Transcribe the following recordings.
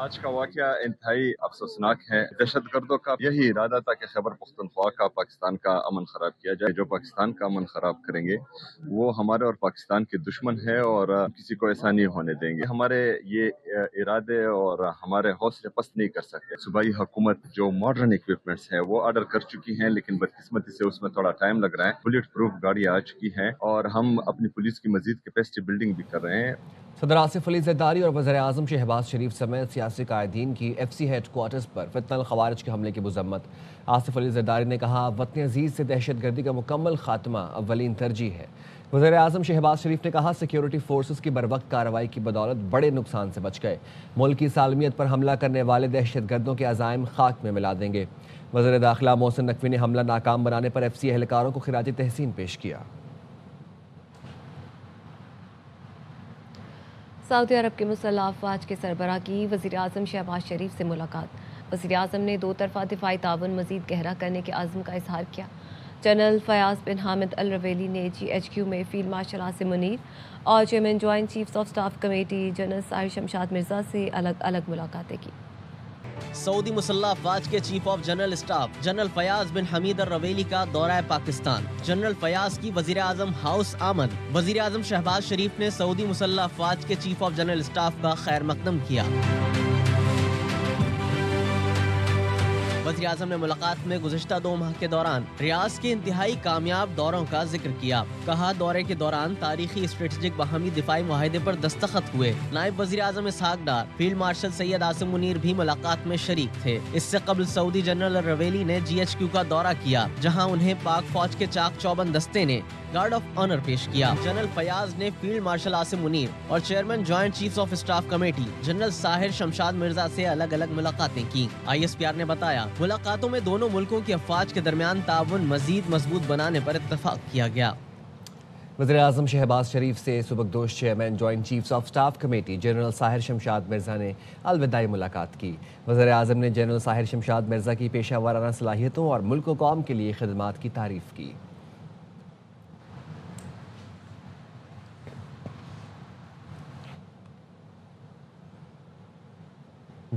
آج کا واقعہ انتہائی افسوسناک ہے. دہشت گردوں کا یہی ارادہ تھا کہ خیبر پختونخوا کا پاکستان کا امن خراب کیا جائے. جو پاکستان کا امن خراب کریں گے وہ ہمارے اور پاکستان کے دشمن ہے اور کسی کو ایسا نہیں ہونے دیں گے. ہمارے یہ ارادے اور ہمارے حوصلے پست نہیں کر سکتے. صوبائی حکومت جو ماڈرن اکوپمنٹس ہیں وہ آرڈر کر چکی ہیں، لیکن بدقسمتی سے اس میں تھوڑا ٹائم لگ رہا ہے. بلٹ پروف گاڑی آ چکی ہیں اور ہم اپنی پولیس کی مزید کیپیسٹی بلڈنگ بھی کر رہے ہیں. صدر آصف علی زرداری اور وزیر اعظم شہباز شریف سمیت سیاسی قائدین کی ایف سی ہیڈ کوارٹرز پر فتنہ الخوارج کے حملے کی مذمت. آصف علی زرداری نے کہا وطن عزیز سے دہشت گردی کا مکمل خاتمہ اولین ترجیح ہے. وزیر اعظم شہباز شریف نے کہا سیکیورٹی فورسز کی بروقت کارروائی کی بدولت بڑے نقصان سے بچ گئے. ملک کی سالمیت پر حملہ کرنے والے دہشت گردوں کے عزائم خاک میں ملا دیں گے. وزیر داخلہ محسن نقوی نے حملہ ناکام بنانے پر ایف سی اہلکاروں کو خراج تحسین پیش کیا. سعودی عرب کے مسلح افواج کے سربراہ کی وزیر اعظم شہباز شریف سے ملاقات. وزیر اعظم نے دو طرفہ دفاعی تعاون مزید گہرا کرنے کے عزم کا اظہار کیا. جنرل فیاض بن حامد الرویلی نے جی ایچ کیو میں فیلڈ مارشل عاصم منیر اور chairman joint chiefs of staff committee general Sahir Shamshad Mirza سے الگ الگ ملاقاتیں کی. سعودی مسلح افواج کے chief of general staff general Fayyadh bin Hamed Al Ruwaili کا دورہ پاکستان. جنرل فیاض کی وزیر اعظم ہاؤس آمد. وزیر اعظم شہباز شریف نے سعودی مسلح افواج کے چیف آف جنرل اسٹاف کا خیر مقدم کیا. وزیر اعظم نے ملاقات میں گزشتہ 2 ماہ کے دوران ریاض کے انتہائی کامیاب دوروں کا ذکر کیا. کہا دورے کے دوران تاریخی اسٹریٹجک باہمی دفاعی معاہدے پر دستخط ہوئے. نائب وزیر اعظم اسحاق ڈار، فیلڈ مارشل سید عاصم منیر بھی ملاقات میں شریک تھے. اس سے قبل سعودی جنرل الرویلی نے جی ایچ کیو کا دورہ کیا، جہاں انہیں پاک فوج کے چاق چوبند دستے نے گارڈ آف آنر پیش کیا. جنرل فیاض نے فیلڈ مارشل عاصم منیر اور chairman joint chiefs of staff committee general Sahir Shamshad Mirza سے الگ الگ ملاقاتیں کی. آئی ایس پی آر نے بتایا ملاقاتوں میں دونوں ملکوں کی افواج کے درمیان تعاون مزید مضبوط بنانے پر اتفاق کیا گیا. وزیر اعظم شہباز شریف سے سبکدوش chairman joint chiefs of staff committee general Sahir Shamshad Mirza نے الوداعی ملاقات کی. وزیر اعظم نے جنرل ساحر شمشاد مرزا کی پیشہ ورانہ صلاحیتوں اور ملک و قوم کے لیے خدمات کی تعریف کی.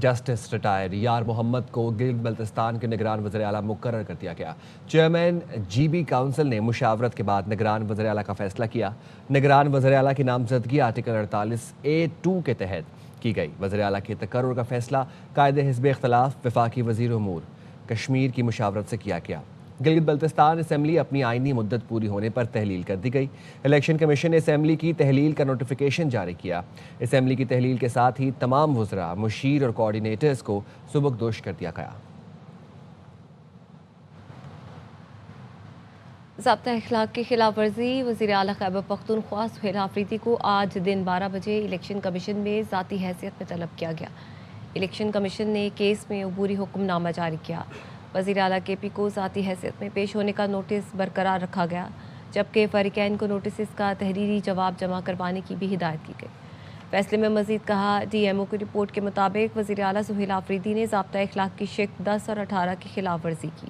جسٹس ریٹائرڈ یار محمد کو گلگت بلتستان کے نگران وزیر اعلیٰ مقرر کر دیا گیا. چیئرمین جی بی کونسل نے مشاورت کے بعد نگران وزیر اعلیٰ کا فیصلہ کیا. نگران وزیر اعلیٰ کی نامزدگی آرٹیکل 48A(2) کے تحت کی گئی. وزیر اعلیٰ کے تقرر کا فیصلہ قائد حزب اختلاف وفاقی وزیر امور کشمیر کی مشاورت سے کیا گیا. گلگت بلتستان اسمبلی اپنی آئینی مدت پوری ہونے پر تحلیل کر دی گئی. الیکشن کمیشن نے اسمبلی کی تحلیل کا نوٹیفیکیشن جاری کیا. اسمبلی کی تحلیل کے ساتھ ہی تمام وزراء، مشیر اور کوارڈینیٹرز کو سبکدوش کر دیا گیا. ضابطہ اخلاق کی خلاف ورزی. وزیر اعلیٰ خیبر پختونخوا سہیل آفریدی کو آج دن 12 بجے الیکشن کمیشن میں ذاتی حیثیت میں طلب کیا گیا. الیکشن کمیشن نے کیس میں عبوری حکم نامہ جاری کیا. وزیر اعلیٰ کے پی کو ذاتی حیثیت میں پیش ہونے کا نوٹس برقرار رکھا گیا، جبکہ فریقین کو نوٹسز کا تحریری جواب جمع کروانے کی بھی ہدایت کی گئی. فیصلے میں مزید کہا ڈی ایم او کی رپورٹ کے مطابق وزیر اعلیٰ سہیل آفریدی نے ضابطہ اخلاق کی شق 10 اور 18 کی خلاف ورزی کی.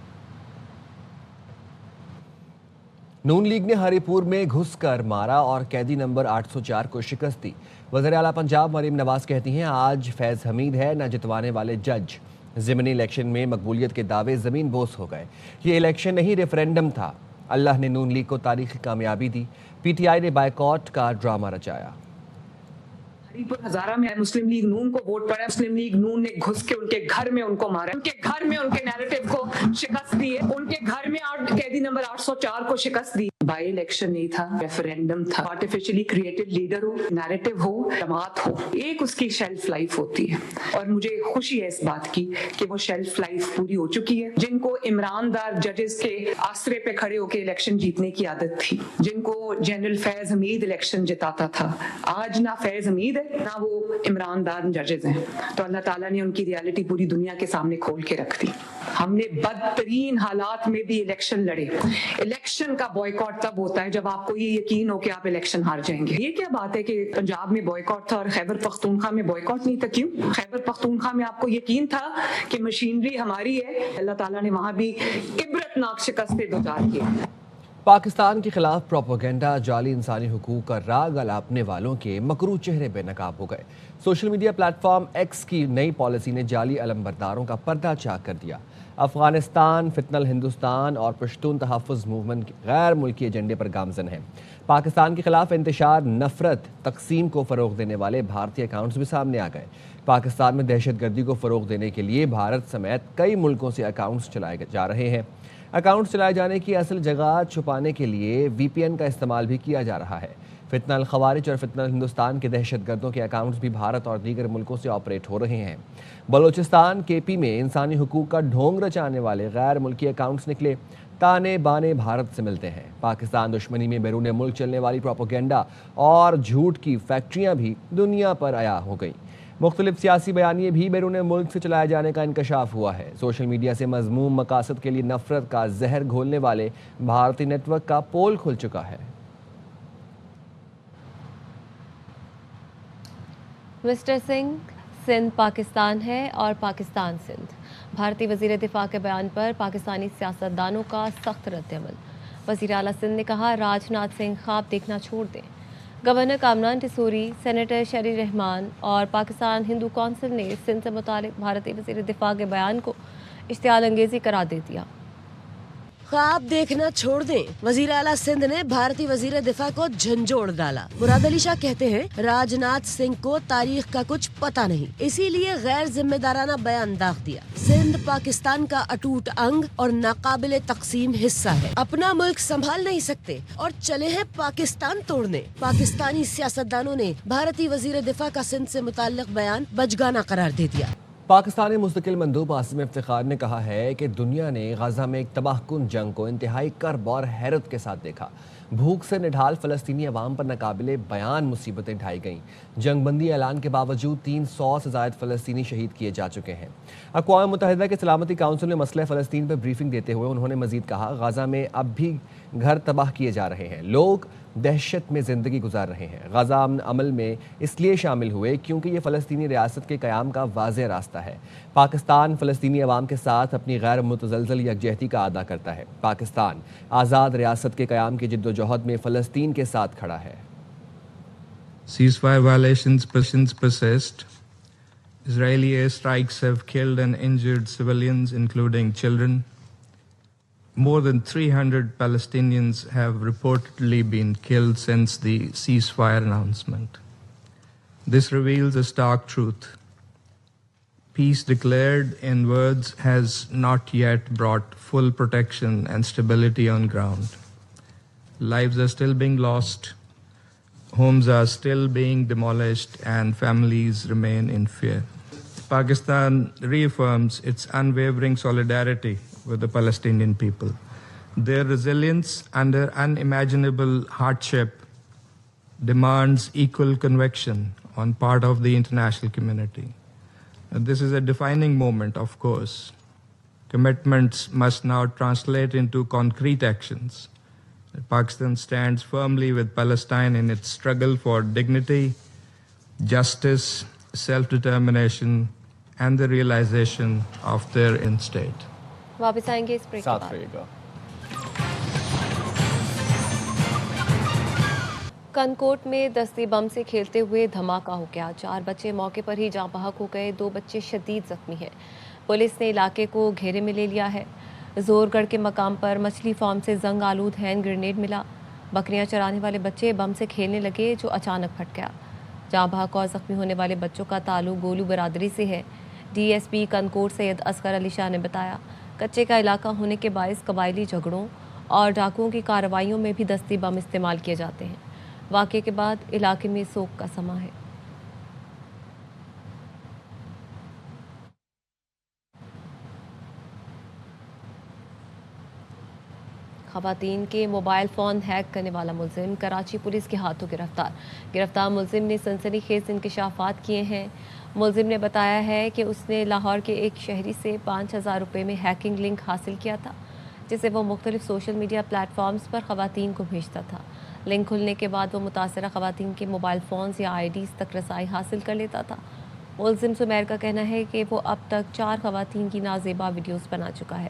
نون لیگ نے ہری پور میں گھس کر مارا اور قیدی نمبر 804 کو شکست دی. وزیر اعلیٰ پنجاب مریم نواز کہتی ہیں آج فیض حمید ہے نہ جتوانے والے جج. ضمنی الیکشن میں مقبولیت کے دعوے زمین بوس ہو گئے. یہ الیکشن نہیں ریفرینڈم تھا. اللہ نے نون لیگ کو تاریخی کامیابی دی. پی ٹی آئی نے بائیکاٹ کا ڈرامہ رچایا. ہری پور ہزارہ میں مسلم لیگ نون کو ووٹ پڑا. مسلم لیگ نون نے گھس کے ان کے گھر میں ان کو مارا، ان کے گھر میں ان کے نیریٹو کو شکست دی ہے، ان کے گھر میں قیدی نمبر 804 کو شکست دی. بائی الیکشن نہیں تھا، ریفرینڈم تھا. آرٹیفیشلی کریٹڈ لیڈر ہو، نیریٹو ہو، جماعت ہو، ایک اس کی شیلف لائف ہوتی ہے اور مجھے خوشی ہے اس بات کی کہ وہ شیلف لائف پوری ہو چکی ہے. جن کو عمران دار ججز کے آسرے پہ کھڑے ہو کے الیکشن جیتنے کی عادت تھی، جن کو جنرل فیض حمید الیکشن جتاتا تھا، آج نہ فیض حمید ہے نہ وہ عمران دار ججز ہیں. تو اللہ تعالیٰ نے ان کی ریالٹی پوری دنیا کے سامنے کھول کے رکھ دی. ہم نے بدترین حالات میں بھی الیکشن لڑے. الیکشن کا بوائیکاٹ تب ہوتا ہے جب آپ کو یہ یقین ہو کہ آپ الیکشن ہار جائیں گے. یہ کیا بات ہے کہ پنجاب میں بوائیکاٹ تھا اور خیبر پختونخوا میں بوائیکاٹ نہیں تھا؟ کیوں؟ خیبر پختونخوا میں آپ کو یقین تھا کہ مشینری ہماری ہے. اللہ تعالیٰ نے وہاں بھی عبرتناک شکست دوچار کی. پاکستان کے خلاف پروپیگنڈا، جعلی انسانی حقوق کا راگ الاپنے والوں کے مکروہ چہرے بے نقاب ہو گئے۔ Social media plate form x کی نئی پالیسی نے جعلی علمبرداروں کا پردہ چاک کر دیا۔ افغانستان، فتنہ الہندوستان اور پشتون تحفظ موومنٹ غیر ملکی ایجنڈے پر گامزن ہیں۔ پاکستان کے خلاف انتشار، نفرت، تقسیم کو فروغ دینے والے بھارتی اکاؤنٹس بھی سامنے آ گئے۔ پاکستان میں دہشت گردی کو فروغ دینے کے لیے بھارت سمیت کئی ملکوں سے اکاؤنٹس چلائے جا رہے ہیں۔ اکاؤنٹ چلائے جانے کی اصل جگہ چھپانے کے لیے وی پی این کا استعمال بھی کیا جا رہا ہے۔ فتنہ الخوارج اور فتنہ ہندوستان کے دہشت گردوں کے اکاؤنٹس بھی بھارت اور دیگر ملکوں سے آپریٹ ہو رہے ہیں۔ بلوچستان کے پی میں انسانی حقوق کا ڈھونگ رچانے والے غیر ملکی اکاؤنٹس نکلے، تانے بانے بھارت سے ملتے ہیں۔ پاکستان دشمنی میں بیرون ملک چلنے والی پروپیگنڈا اور جھوٹ کی فیکٹریاں بھی دنیا پر عیاں ہو گئیں۔ مختلف سیاسی بیانیے بھی بیرون ملک سے چلائے جانے کا انکشاف ہوا ہے۔ سوشل میڈیا سے مذموم مقاصد کے لیے نفرت کا زہر گھولنے والے بھارتی نیٹ ورک کا پول کھل چکا ہے۔ مسٹر سنگھ، سندھ پاکستان ہے اور پاکستان سندھ۔ بھارتی وزیر دفاع کے بیان پر پاکستانی سیاستدانوں کا سخت رد عمل۔ وزیر اعلیٰ سندھ نے کہا، راج ناتھ سنگھ خواب دیکھنا چھوڑ دیں۔ گورنر کامران ٹیسوری، سینیٹر شری رحمان اور پاکستان ہندو کونسل نے سندھ سے متعلق بھارتی وزیر دفاع کے بیان کو اشتعال انگیزی قرار دے دیا۔ خواب دیکھنا چھوڑ دیں، وزیر اعلیٰ سندھ نے بھارتی وزیر دفاع کو جھنجھوڑ ڈالا۔ مراد علی شاہ کہتے ہیں، راج ناتھ سنگھ کو تاریخ کا کچھ پتہ نہیں، اسی لیے غیر ذمہ دارانہ بیان داغ دیا۔ سندھ پاکستان کا اٹوٹ انگ اور ناقابل تقسیم حصہ ہے۔ اپنا ملک سنبھال نہیں سکتے اور چلے ہیں پاکستان توڑنے۔ پاکستانی سیاستدانوں نے بھارتی وزیر دفاع کا سندھ سے متعلق بیان بچگانہ قرار دے دیا۔ پاکستانی مستقل مندوب عاصم افتخار نے کہا ہے کہ دنیا نے غزہ میں ایک تباہ کن جنگ کو انتہائی کرب اور حیرت کے ساتھ دیکھا۔ بھوک سے نڈھال فلسطینی عوام پر ناقابل بیان مصیبتیں ڈھائی گئیں۔ جنگ بندی اعلان کے باوجود 300 سے زائد فلسطینی شہید کیے جا چکے ہیں۔ اقوام متحدہ کے سلامتی کونسل میں مسئلہ فلسطین پر بریفنگ دیتے ہوئے انہوں نے مزید کہا، غزہ میں اب بھی گھر تباہ کیے جا رہے ہیں، لوگ دہشت میں زندگی گزار رہے ہیں۔ غزہ امن عمل میں اس لیے شامل ہوئے کیونکہ یہ فلسطینی ریاست کے قیام کا واضح راستہ ہے۔ پاکستان فلسطینی عوام کے ساتھ اپنی غیر متزلزل یکجہتی کا اعادہ کرتا ہے۔ پاکستان آزاد ریاست کے قیام کی جدوجہد میں فلسطین کے ساتھ کھڑا ہے۔ Ceasefire violations persist. Israeli airstrikes have killed and injured civilians, including children. More than 300 Palestinians have reportedly been killed since the ceasefire announcement. This reveals a stark truth. Peace declared in words has not yet brought full protection and stability on ground. Lives are still being lost, homes are still being demolished, and families remain in fear. Pakistan reaffirms its unwavering solidarity with the Palestinian people. Their resilience under unimaginable hardship demands equal conviction on part of the international community. And this is a defining moment, of course. Commitments must now translate into concrete actions. Pakistan stands firmly with Palestine in its struggle for dignity, justice, self-determination, and the realization of their end state. واپس آئیں گے اس break کے ساتھ بعد۔ رہیے گا۔ کنکوٹ میں دستی بم سے کھیلتے ہوئے دھماکہ ہو گیا، 4 بچے موقع پر ہی جاں بحق ہو گئے، 2 بچے شدید زخمی ہیں۔ پولیس نے علاقے کو گھیرے میں لے لیا ہے۔ زور گڑھ کے مقام پر مچھلی فارم سے زنگ آلود ہینڈ گرینیڈ ملا۔ بکریاں چرانے والے بچے بم سے کھیلنے لگے جو اچانک پھٹ گیا۔ جاں بحق اور زخمی ہونے والے بچوں کا تعلق گولو برادری سے ہے۔ ڈی ایس پی کنکوٹ سید اصغر علی شاہ نے بتایا، کچے کا علاقہ ہونے کے باعث قبائلی جھگڑوں اور ڈاکوؤں کی کارروائیوں میں بھی دستی بم استعمال کیے جاتے ہیں۔ واقعے کے بعد علاقے میں سوگ کا سما ہے۔ خواتین کے موبائل فون ہیک کرنے والا ملزم کراچی پولیس کے ہاتھوں گرفتار ملزم نے سنسنی خیز انکشافات کیے ہیں۔ ملزم نے بتایا ہے کہ اس نے لاہور کے ایک شہری سے 5,000 روپے میں ہیکنگ لنک حاصل کیا تھا، جسے وہ مختلف سوشل میڈیا پلیٹ فارمز پر خواتین کو بھیجتا تھا۔ لنک کھلنے کے بعد وہ متاثرہ خواتین کے موبائل فونز یا آئی ڈیز تک رسائی حاصل کر لیتا تھا۔ ملزم سمیر کا کہنا ہے کہ وہ اب تک 4 خواتین کی نازیبا ویڈیوز بنا چکا ہے۔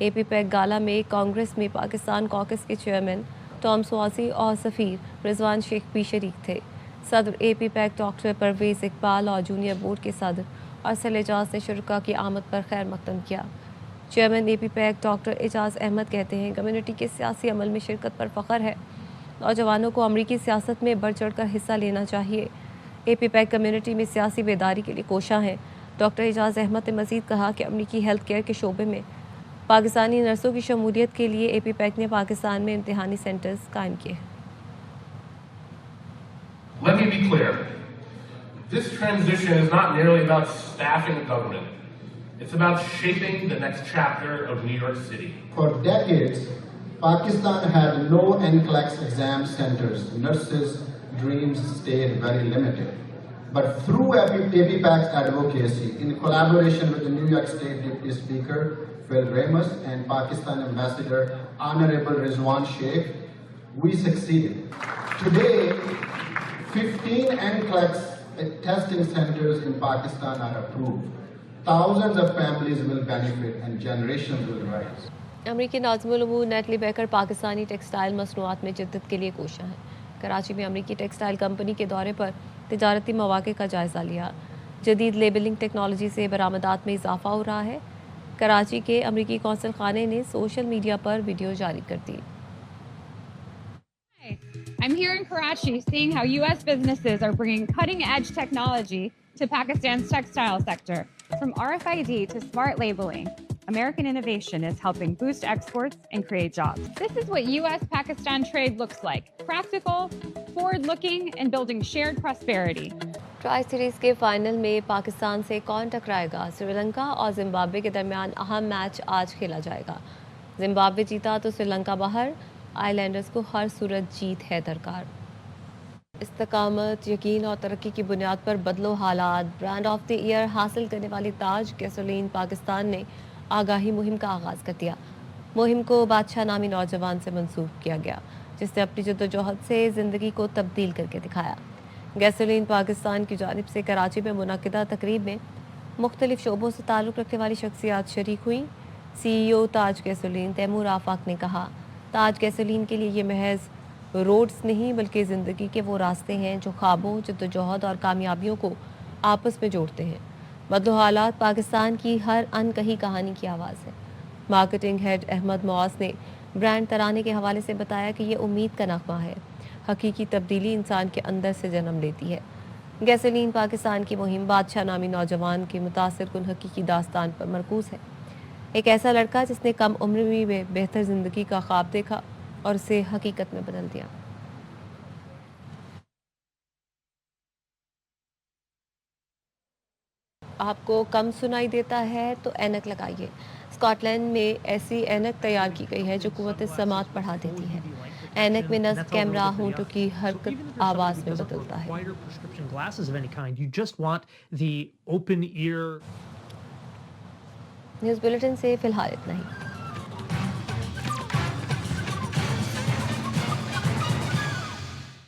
اے پی پیک گالا میں کانگریس میں پاکستان کاکس کے چیئرمین ٹام سواسی اور سفیر رضوان شیخ بھی شریک تھے۔ صدر اے پی پیک ڈاکٹر پرویز اقبال اور جونیئر بورڈ کے صدر ارسل اعجاز نے شرکاء کی آمد پر خیر مقدم کیا۔ چیئرمین اے پی پیک ڈاکٹر اعجاز احمد کہتے ہیں کمیونٹی کے سیاسی عمل میں شرکت پر فخر ہے۔ نوجوانوں کو امریکی سیاست میں بڑھ چڑھ کر حصہ لینا چاہیے۔ اے پی پیک کمیونٹی میں سیاسی بیداری کے لیے کوشاں ہیں۔ ڈاکٹر اعجاز احمد نے مزید کہا کہ امریکی ہیلتھ کیئر کے شعبے میں پاکستانی نرسوں کی شمولیت کے لیے اے پی پیک نے پاکستان میں امتحانی سینٹرز قائم کیے ہیں۔ Let me be clear. This transition is not merely about staffing government. It's about shaping the next chapter of New York City. For decades, Pakistan had no NCLEX exam centers. Nurses' dreams stayed very limited. But through APPAC's advocacy, in collaboration with the New York State Deputy Speaker, Phil Ramos, and Pakistan Ambassador, Honorable Rizwan Sheikh, we succeeded. Today, 15 NCLEX testing centers in Pakistan are approved. Thousands of families will benefit and generations will rise. امریکی ناظم الامور Natalie Baker Pakistani textile مصنوعات میں جدت کے لیے کوشاں ہیں۔ کراچی میں امریکی ٹیکسٹائل کمپنی کے دورے پر تجارتی مواقع کا جائزہ لیا۔ جدید لیبلنگ ٹیکنالوجی سے برآمدات میں اضافہ ہو رہا ہے۔ کراچی کے امریکی قونصل خانے نے سوشل میڈیا پر ویڈیو جاری کر دی۔ I'm here in Karachi seeing how US businesses are bringing cutting-edge technology to Pakistan's textile sector. From RFID to smart labeling, American innovation is helping boost exports and create jobs. This is what US-Pakistan trade looks like. Practical, forward-looking, and building shared prosperity. Tri series کے final میں پاکستان سے کون ٹکرائے گا؟ سری لنکا اور Zimbabwe کے درمیان اہم match آج کھیلا جائے گا۔ زمبابوے جیتا تو سری لنکا باہر، آئی لینڈرز کو ہر صورت جیت ہے درکار۔ استقامت، یقین اور ترقی کی بنیاد پر بدلو حالات، برانڈ آف دی ایئر حاصل کرنے والی تاج گیسولین پاکستان نے آگاہی مہم کا آغاز کر دیا۔ مہم کو بادشاہ نامی نوجوان سے منسوب کیا گیا جس نے اپنی جدوجہد سے زندگی کو تبدیل کر کے دکھایا۔ گیسولین پاکستان کی جانب سے کراچی میں منعقدہ تقریب میں مختلف شعبوں سے تعلق رکھنے والی شخصیات شریک ہوئیں۔ سی ای او تاج گیسولین تیمور آفاق نے کہا تاج گیسولین کے لیے یہ محض روڈز نہیں بلکہ زندگی کے وہ راستے ہیں جو خوابوں، جدوجہد اور کامیابیوں کو آپس میں جوڑتے ہیں۔ بدلو حالات پاکستان کی ہر ان کہی کہانی کی آواز ہے۔ مارکیٹنگ ہیڈ احمد معاذ نے برانڈ ترانے کے حوالے سے بتایا کہ یہ امید کا نغمہ ہے۔ حقیقی تبدیلی انسان کے اندر سے جنم لیتی ہے۔ گیسولین پاکستان کی مہم بادشاہ نامی نوجوان کے متاثر کن حقیقی داستان پر مرکوز ہے۔ ایک ایسا لڑکا جس نے کم عمری میں بہتر زندگی کا خواب دیکھا اور اسے حقیقت میں بدل دیا۔ آپ کو کم سنائی دیتا ہے تو اینک لگائیے۔ اسکاٹ لینڈ میں ایسی اینک تیار کی گئی ہے جو قوت سماعت بڑھا دیتی ہے۔ اینک میں نصب کیمرہ ہونٹوں کی حرکت آواز میں بدلتا ہے۔ نیوز بلیٹن سے فی الحال اتنا ہی۔